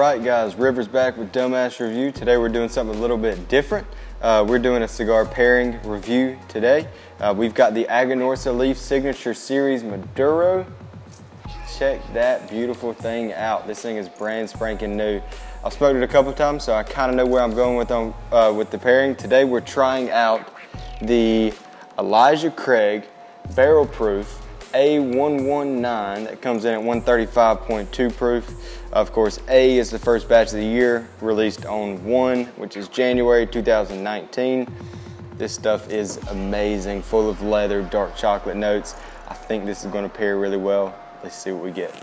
Alright guys, River's back with Dumbass Review. Today we're doing something a little bit different. We're doing a cigar pairing review today. We've got the Aganorsa Leaf Signature Series Maduro. Check that beautiful thing out. This thing is brand spanking new. I've smoked it a couple times, so I kind of know where I'm going with the pairing. Today we're trying out the Elijah Craig Barrel Proof A119 that comes in at 135.2 proof. Of course, A is the first batch of the year, released on 1, which is January 2019. This stuff is amazing, full of leather, dark chocolate notes. I think this is going to pair really well. Let's see what we get.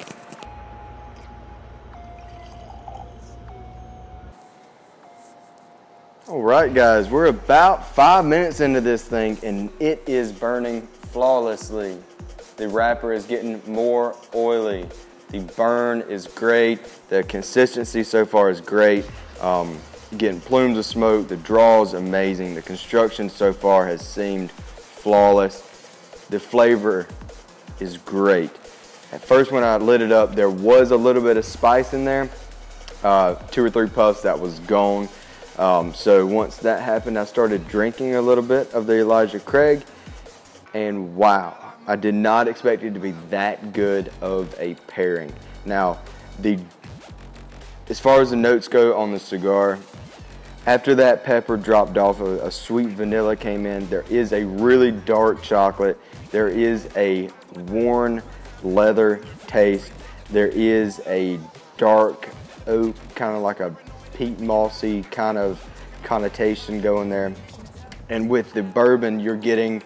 All right, guys, we're about 5 minutes into this thing, and it is burning flawlessly. The wrapper is getting more oily. The burn is great. The consistency so far is great. Getting plumes of smoke. The draw is amazing. The construction so far has seemed flawless. The flavor is great. At first when I lit it up, there was a little bit of spice in there. 2 or 3 puffs, that was gone. So once that happened, I started drinking a little bit of the Elijah Craig, and wow. I did not expect it to be that good of a pairing. Now, as far as the notes go on the cigar, after that pepper dropped off, a sweet vanilla came in. There is a really dark chocolate. There is a worn leather taste. There is a dark oak, kind of like a peat mossy kind of connotation going there. And with the bourbon, you're getting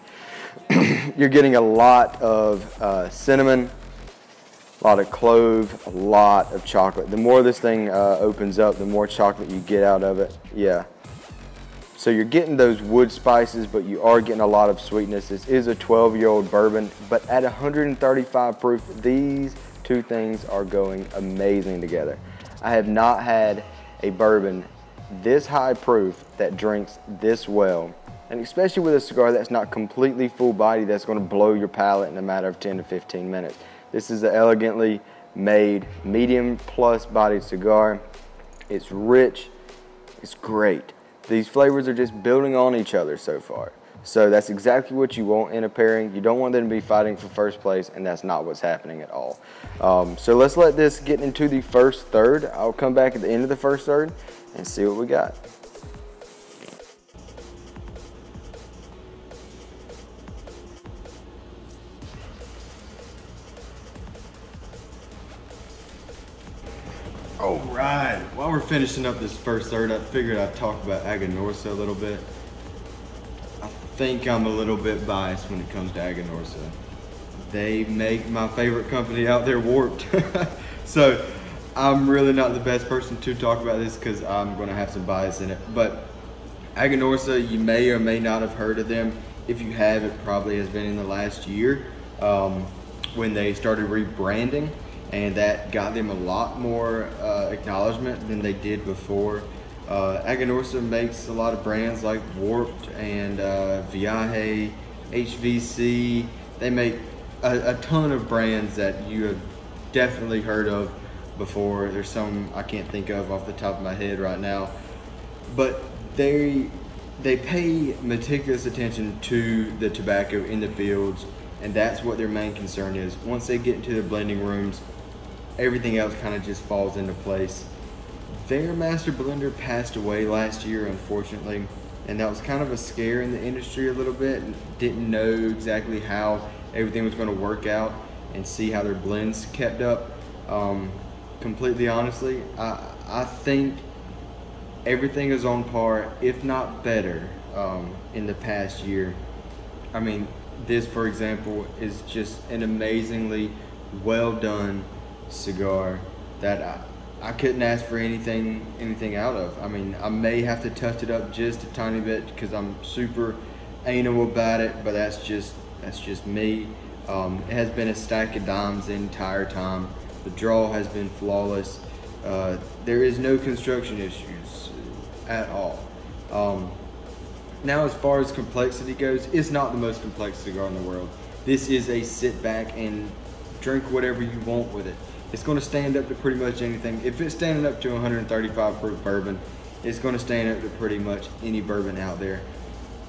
a lot of cinnamon, a lot of clove, a lot of chocolate. The more this thing opens up, the more chocolate you get out of it. Yeah. So you're getting those wood spices, but you are getting a lot of sweetness. This is a 12-year-old bourbon, but at 135 proof, these two things are going amazing together. I have not had a bourbon this high proof that drinks this well. And especially with a cigar that's not completely full body, that's going to blow your palate in a matter of 10 to 15 minutes. This is an elegantly made medium plus bodied cigar. It's rich, it's great. These flavors are just building on each other so far. So that's exactly what you want in a pairing. You don't want them to be fighting for first place, and that's not what's happening at all. So let's let this get into the first third. I'll come back at the end of the first third and see what we got. All right, while we're finishing up this first third, I figured I'd talk about Aganorsa a little bit. I think I'm a little bit biased when it comes to Aganorsa. They make my favorite company out there, Warped. So I'm really not the best person to talk about this because I'm gonna have some bias in it. But Aganorsa, you may or may not have heard of them. If you have, it probably has been in the last year when they started rebranding. And that got them a lot more acknowledgement than they did before. Aganorsa makes a lot of brands like Warped and Viaje, HVC. They make a ton of brands that you have definitely heard of before. There's some I can't think of off the top of my head right now. But they pay meticulous attention to the tobacco in the fields, and that's what their main concern is. Once they get into their blending rooms, everything else kind of just falls into place. Their master blender passed away last year, unfortunately, and that was kind of a scare in the industry a little bit. Didn't know exactly how everything was going to work out and see how their blends kept up. Completely honestly, I think everything is on par, if not better, in the past year. I mean, this, for example, is just an amazingly well done cigar that I couldn't ask for anything out of. I mean, I may have to touch it up just a tiny bit because I'm super anal about it, but that's just me. It has been a stack of dimes the entire time. The draw has been flawless. There is no construction issues at all. Now, as far as complexity goes, it's not the most complex cigar in the world. This is a sit back and drink whatever you want with it. It's going to stand up to pretty much anything. If it's standing up to 135 proof bourbon, it's going to stand up to pretty much any bourbon out there.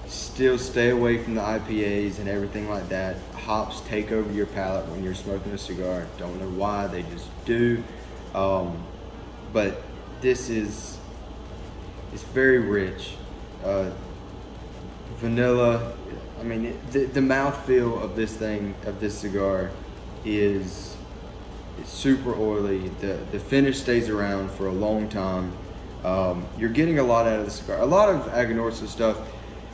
Still stay away from the IPAs and everything like that. Hops take over your palate when you're smoking a cigar. Don't know why, they just do. But this is, it's very rich. Vanilla, I mean, the mouthfeel of this thing, of this cigar, is it's super oily. The finish stays around for a long time. You're getting a lot out of the cigar. A lot of Aganorsa stuff,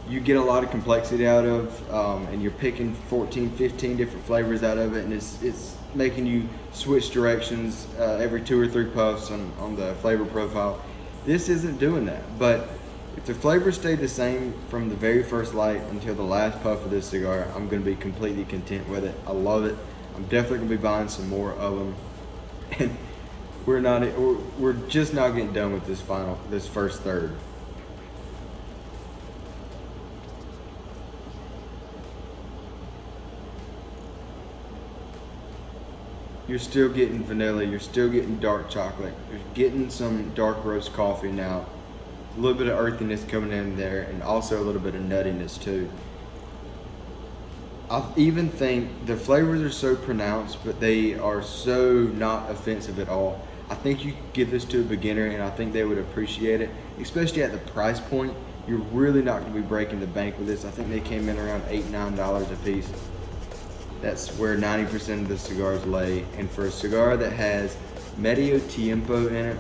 you get a lot of complexity out of, and you're picking 14, 15 different flavors out of it, and it's making you switch directions every 2 or 3 puffs on the flavor profile. This isn't doing that, but if the flavors stay the same from the very first light until the last puff of this cigar, I'm going to be completely content with it. I love it. I'm definitely going to be buying some more of them. And we're just not getting done with this first third. You're still getting vanilla, you're still getting dark chocolate, you're getting some dark roast coffee now. A little bit of earthiness coming in there, and also a little bit of nuttiness too. I even think the flavors are so pronounced, but they are so not offensive at all. I think you could give this to a beginner, and I think they would appreciate it, especially at the price point. You're really not going to be breaking the bank with this. I think they came in around $8, $9 a piece. That's where 90% of the cigars lay. And for a cigar that has medio tiempo in it,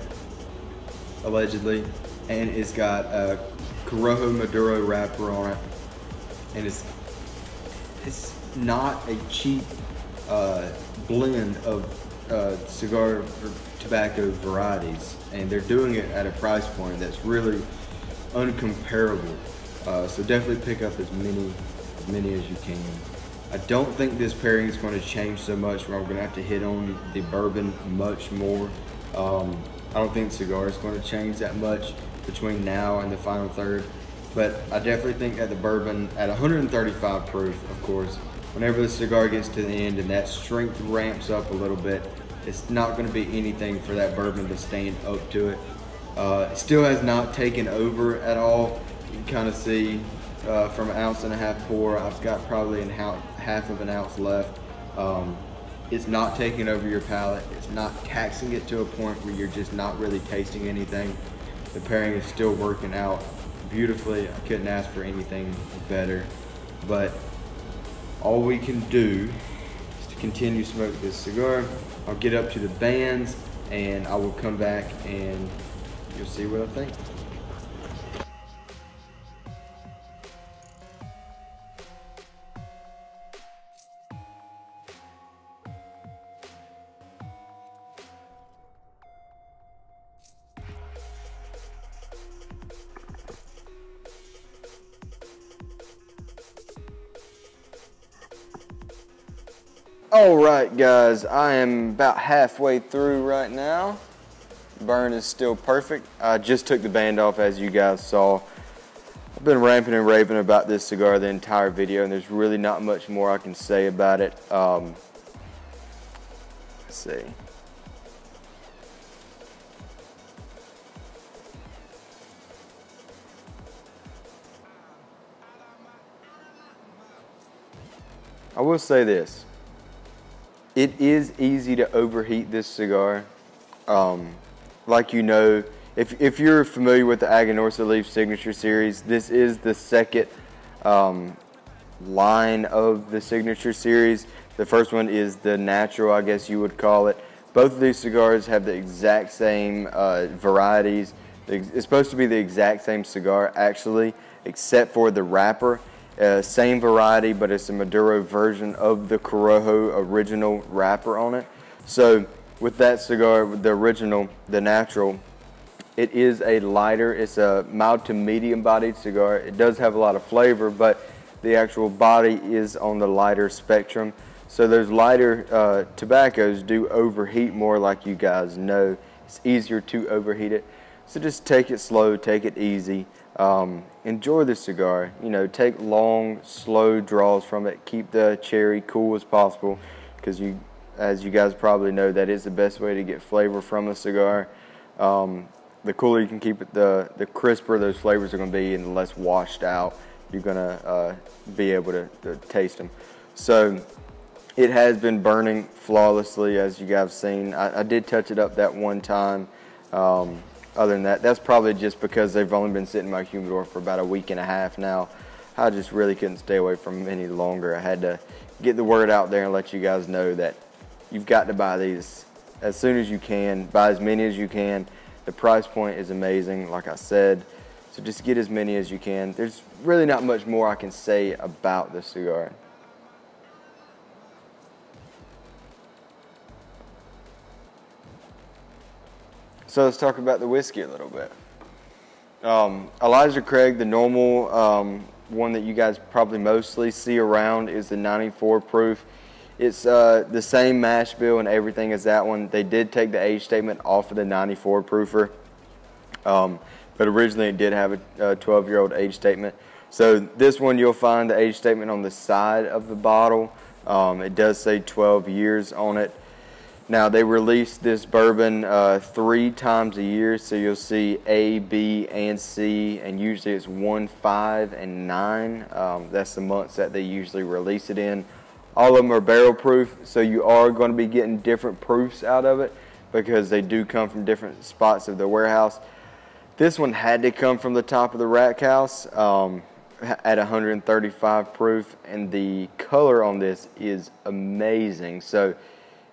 allegedly, and it's got a Corojo Maduro wrapper on it, and it's not a cheap blend of cigar or tobacco varieties, and they're doing it at a price point that's really uncomparable. So definitely pick up as many as you can. I don't think this pairing is going to change so much where I'm going to have to hit on the bourbon much more. I don't think the cigar is going to change that much between now and the final third, but I definitely think that the bourbon at 135 proof, of course, whenever the cigar gets to the end and that strength ramps up a little bit, it's not going to be anything for that bourbon to stand up to it. It still has not taken over at all. You can kind of see from 1.5 ounce pour, I've got probably half of an ounce left. It's not taking over your palate. It's not taxing it to a point where you're just not really tasting anything. The pairing is still working out beautifully. I couldn't ask for anything better. But all we can do is to continue smoking this cigar. I'll get up to the bands and I will come back and you'll see what I think. Alright guys, I am about halfway through right now. Burn is still perfect. I just took the band off, as you guys saw. I've been ranting and raving about this cigar the entire video, and there's really not much more I can say about it. Let's see. I will say this. It is easy to overheat this cigar. Like you know, if you're familiar with the Aganorsa Leaf Signature Series, this is the second line of the Signature Series. The first one is the natural, I guess you would call it. Both of these cigars have the exact same varieties. It's supposed to be the exact same cigar, actually, except for the wrapper. Same variety, but it's a Maduro version of the Corojo original wrapper on it. So with that cigar, the original, the natural, it is a lighter, it's a mild to medium bodied cigar. It does have a lot of flavor, but the actual body is on the lighter spectrum. So those lighter tobaccos do overheat more, like you guys know. It's easier to overheat it. So just take it slow, take it easy. Enjoy the cigar. You know, take long, slow draws from it. Keep the cherry cool as possible, because As you guys probably know, that is the best way to get flavor from a cigar. The cooler you can keep it, the crisper those flavors are going to be, and the less washed out you're going to be able to taste them. So it has been burning flawlessly, as you guys have seen. I did touch it up that one time. Other than that, that's probably just because they've only been sitting in my humidor for about a week and a half now. I just really couldn't stay away from them any longer. I had to get the word out there and let you guys know that you've got to buy these as soon as you can. Buy as many as you can. The price point is amazing, like I said. So just get as many as you can. There's really not much more I can say about this cigar. So let's talk about the whiskey a little bit. Elijah Craig, the normal one that you guys probably mostly see around, is the 94 proof. It's the same mash bill and everything as that one. They did take the age statement off of the 94 proofer, but originally it did have a 12-year-old age statement. So this one, you'll find the age statement on the side of the bottle. It does say 12 years on it. Now, they release this bourbon 3 times a year, so you'll see A, B, and C, and usually it's 1, 5, and 9. That's the months that they usually release it in. All of them are barrel proof, so you are going to be getting different proofs out of it because they do come from different spots of the warehouse. This one had to come from the top of the rack house at 135 proof, and the color on this is amazing. So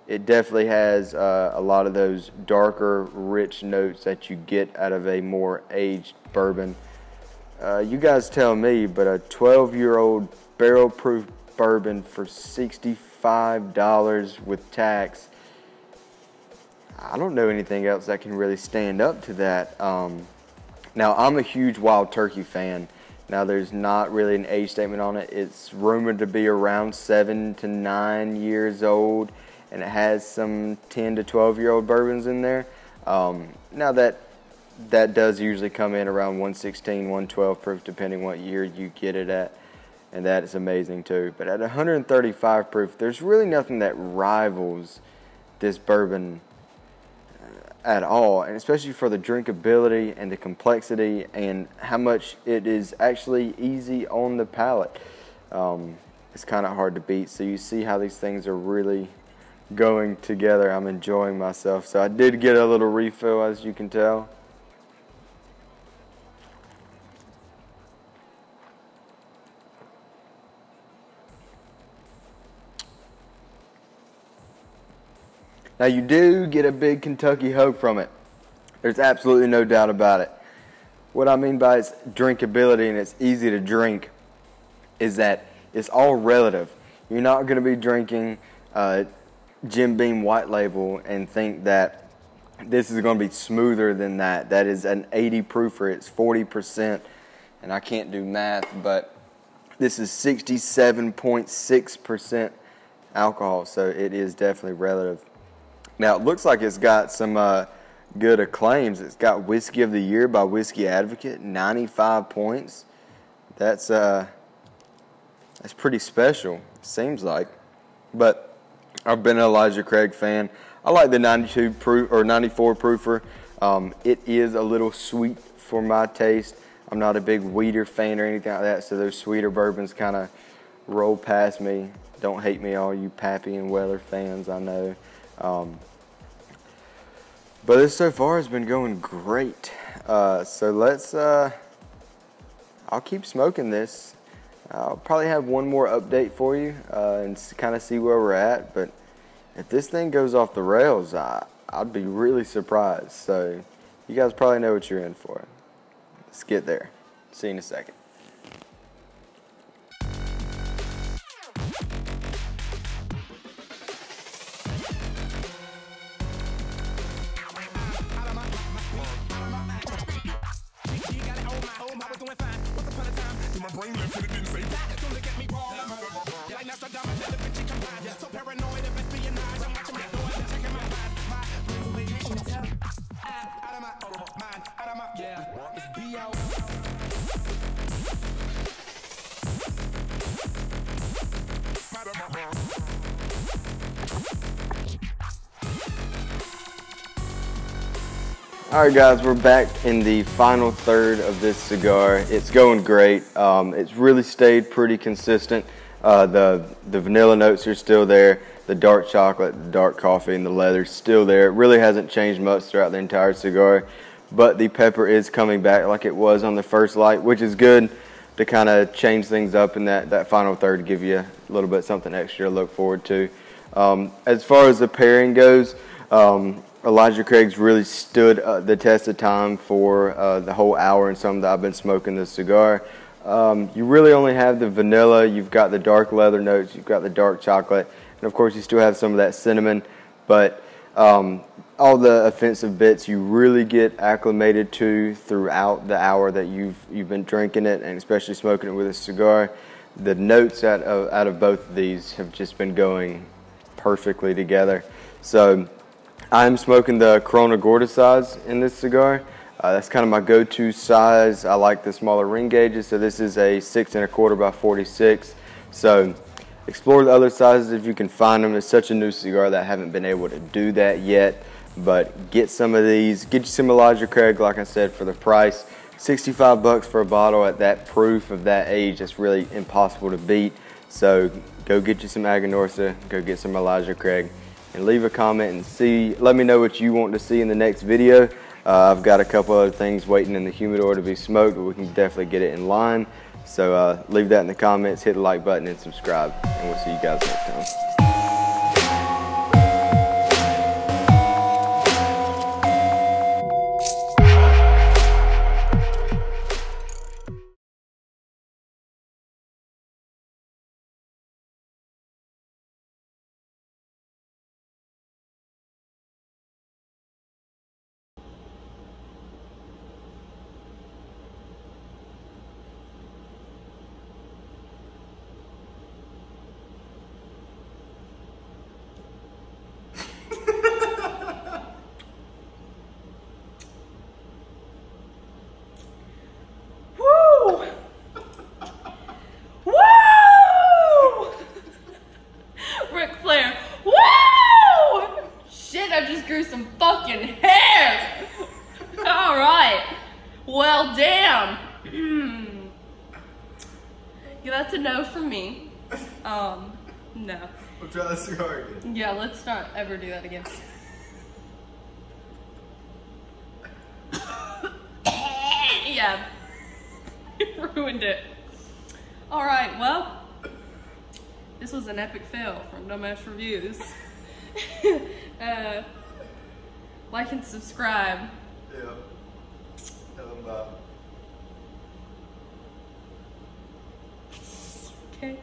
it definitely has a lot of those darker, rich notes that you get out of a more aged bourbon. You guys tell me, but a 12-year-old barrel-proof bourbon for $65 with tax, I don't know anything else that can really stand up to that. Now, I'm a huge Wild Turkey fan. Now, there's not really an age statement on it. It's rumored to be around 7 to 9 years old, and it has some 10 to 12-year-old bourbons in there. Now that does usually come in around 116, 112 proof, depending what year you get it at, and that is amazing too. But at 135 proof, there's really nothing that rivals this bourbon at all, and especially for the drinkability and the complexity and how much it is actually easy on the palate. It's kind of hard to beat. So you see how these things are really going together. I'm enjoying myself. So I did get a little refill, as you can tell. Now, you do get a big Kentucky hug from it. There's absolutely no doubt about it. What I mean by its drinkability and it's easy to drink is that it's all relative. You're not going to be drinking Jim Beam White Label and think that this is going to be smoother than that. That is an 80 proofer. It's 40%, and I can't do math, but this is 67.6% alcohol, so it is definitely relative. Now, it looks like it's got some good acclaims. It's got Whiskey of the Year by Whiskey Advocate, 95 points. That's pretty special, seems like. But I've been an Elijah Craig fan. I like the 92 proof or 94 proofer. It is a little sweet for my taste. I'm not a big weeder fan or anything like that, so those sweeter bourbons kind of roll past me. Don't hate me, all you Pappy and Weller fans, I know. But this so far has been going great. So let's, I'll keep smoking this. I'll probably have one more update for you and kind of see where we're at. But if this thing goes off the rails, I'd be really surprised. So you guys probably know what you're in for. Let's get there. See you in a second. Yeah, it's B.O. All right, guys, we're back in the final third of this cigar. It's going great. It's really stayed pretty consistent. The vanilla notes are still there. The dark chocolate, the dark coffee, and the leather's still there. It really hasn't changed much throughout the entire cigar, but the pepper is coming back like it was on the first light, which is good to kind of change things up in that final third to give you a little bit something extra to look forward to. As far as the pairing goes, Elijah Craig's really stood the test of time for the whole hour and some that I've been smoking this cigar. You really only have the vanilla, you've got the dark leather notes, you've got the dark chocolate, and of course you still have some of that cinnamon, but all the offensive bits you really get acclimated to throughout the hour that you've been drinking it, and especially smoking it with a cigar. The notes out of both of these have just been going perfectly together. So I'm smoking the Corona Gorda size in this cigar. That's kind of my go-to size. I like the smaller ring gauges, so this is a 6 1/4 by 46. So explore the other sizes if you can find them. It's such a new cigar that I haven't been able to do that yet, but get some of these. Get you some Elijah Craig, like I said, for the price. 65 bucks for a bottle at that proof of that age. That's really impossible to beat. So go get you some Aganorsa, go get some Elijah Craig, and leave a comment and let me know what you want to see in the next video. I've got a couple other things waiting in the humidor to be smoked, but we can definitely get it in line. So leave that in the comments, hit the like button, and subscribe. And we'll see you guys next time. Grew some fucking hair. All right. Well, damn. Yeah, that's a no from me. No. We'll try this cigar again. Yeah, let's not ever do that again. Yeah. Ruined it. All right. Well, this was an epic fail from Dumbass Reviews. Like and subscribe. Yeah. Tell them bye. Okay.